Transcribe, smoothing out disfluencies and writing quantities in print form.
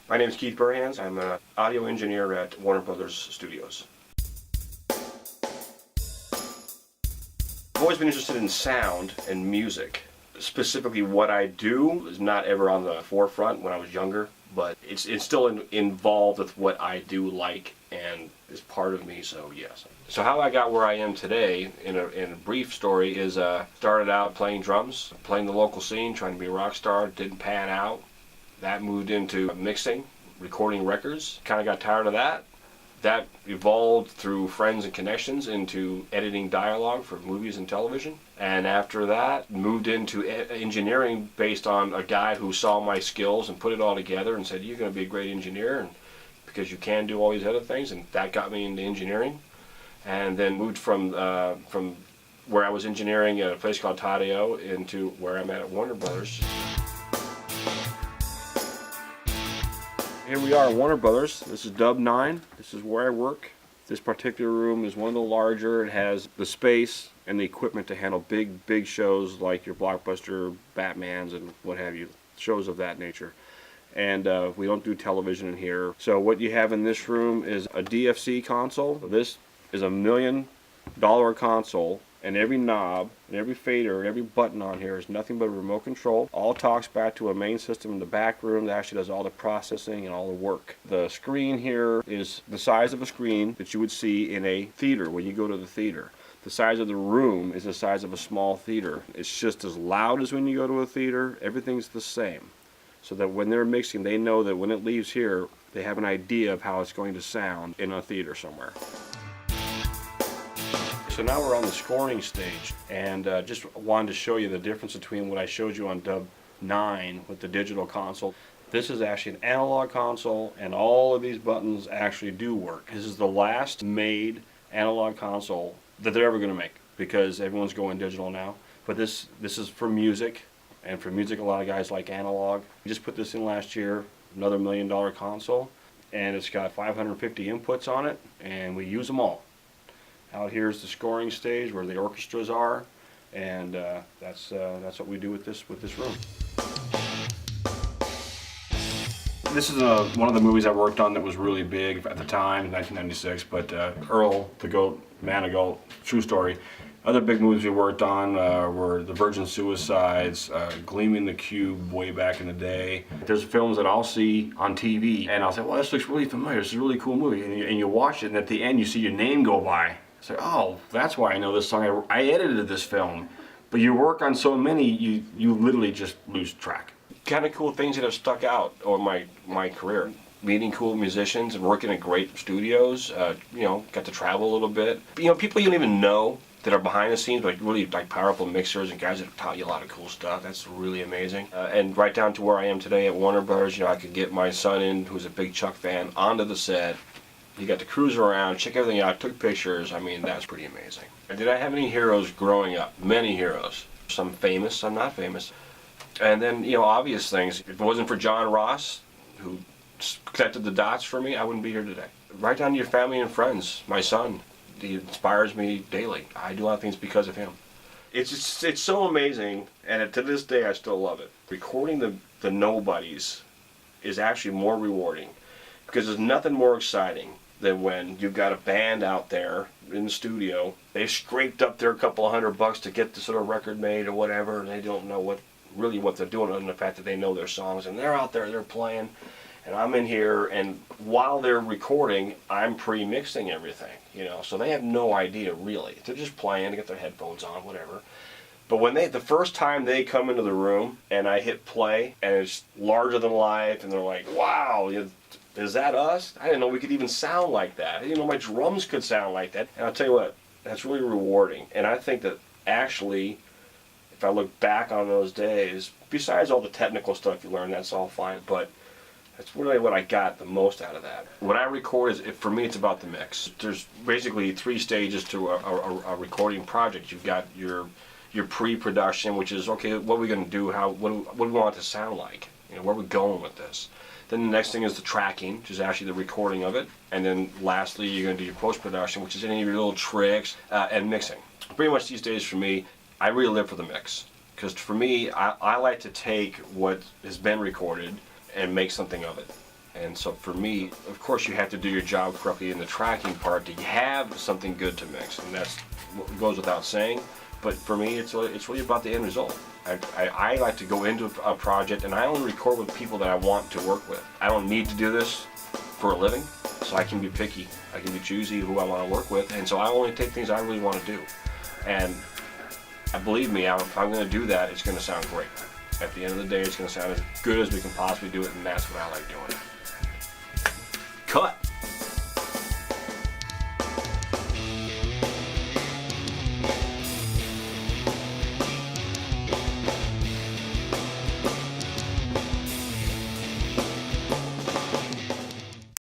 My name is Keith Burhans. I'm an audio engineer at Warner Brothers Studios. I've always been interested in sound and music. Specifically, what I do is not ever on the forefront when I was younger, but it's still involved with what I do like and is part of me, so yes. So how I got where I am today, in a brief story, is started out playing drums, playing the local scene, trying to be a rock star, didn't pan out. That moved into mixing, recording records, kind of got tired of that. That evolved through friends and connections into editing dialogue for movies and television. And after that, moved into engineering based on a guy who saw my skills and put it all together and said, you're going to be a great engineer and because you can do all these other things. And that got me into engineering. And then moved from where I was engineering at a place called Taddeo into where I'm at Warner Brothers. Here we are at Warner Brothers. This is Dub 9. This is where I work. This particular room is one of the larger. It has the space and the equipment to handle big shows like your blockbuster Batmans and what have you, shows of that nature. And we don't do television in here. So what you have in this room is a DFC console. This is $1 million console, and every knob and every fader and every button on here is nothing but a remote control. All talks back to a main system in the back room that actually does all the processing and all the work. The screen here is the size of a screen that you would see in a theater when you go to the theater. The size of the room is the size of a small theater. It's just as loud as when you go to a theater. Everything's the same. So that when they're mixing, they know that when it leaves here, they have an idea of how it's going to sound in a theater somewhere. So now we're on the scoring stage, and just wanted to show you the difference between what I showed you on Dub 9 with the digital console. This is actually an analog console, and all of these buttons actually do work. This is the last made analog console that they're ever going to make, because everyone's going digital now. But this is for music, and for music a lot of guys like analog. We just put this in last year, another $1 million console, and it's got 550 inputs on it, and we use them all. Out here is the scoring stage where the orchestras are, and that's what we do with this room. This is one of the movies I worked on that was really big at the time, 1996. But Earl, the Goat, Manigault, true story. Other big movies we worked on were The Virgin Suicides, Gleaming the Cube way back in the day. There's films that I'll see on TV, and I'll say, well, this looks really familiar. This is a really cool movie. And you watch it, and at the end, you see your name go by. It's like, oh, that's why I know this song. I edited this film. But you work on so many, you literally just lose track. Kind of cool things that have stuck out over my career. Meeting cool musicians and working at great studios. Got to travel a little bit. People you don't even know that are behind the scenes, but really like powerful mixers and guys that have taught you a lot of cool stuff. That's really amazing. And right down to where I am today at Warner Brothers, I could get my son in, who's a big Chuck fan, onto the set. You got to cruise around, check everything out, took pictures. I mean, that's pretty amazing. And did I have any heroes growing up? Many heroes. Some famous, some not famous. And then, obvious things. If it wasn't for John Ross, who connected the dots for me, I wouldn't be here today. Right down to your family and friends. My son, he inspires me daily. I do a lot of things because of him. It's so amazing, and to this day, I still love it. Recording the nobodies is actually more rewarding, because there's nothing more exciting than when you've got a band out there in the studio. They've scraped up their couple of $100 to get this sort of record made or whatever, and they don't know what they're doing other than the fact that they know their songs, and they're out there, they're playing, and I'm in here, and while they're recording, I'm pre-mixing everything, so they have no idea really. They're just playing, they get their headphones on, whatever. But when the first time they come into the room and I hit play and it's larger than life, and they're like, wow, is that us? I didn't know we could even sound like that. I didn't know my drums could sound like that. And I'll tell you what, that's really rewarding. And I think that actually, if I look back on those days, besides all the technical stuff you learn, that's all fine, but that's really what I got the most out of that. What I record for me, it's about the mix. There's basically 3 stages to a recording project. You've got your pre-production, which is, okay, what are we going to do? What do we want it to sound like? Where are we going with this? Then the next thing is the tracking, which is actually the recording of it. And then lastly, you're going to do your post-production, which is any of your little tricks, and mixing. Pretty much these days for me, I really live for the mix. Because for me, I like to take what has been recorded and make something of it. And so for me, of course, you have to do your job correctly in the tracking part to have something good to mix, and that's what goes without saying. But for me, it's really about the end result. I like to go into a project, and I only record with people that I want to work with. I don't need to do this for a living, so I can be picky. I can be choosy who I want to work with, and so I only take things I really want to do. And believe me, if I'm going to do that, it's going to sound great. At the end of the day, it's going to sound as good as we can possibly do it, and that's what I like doing. Cut.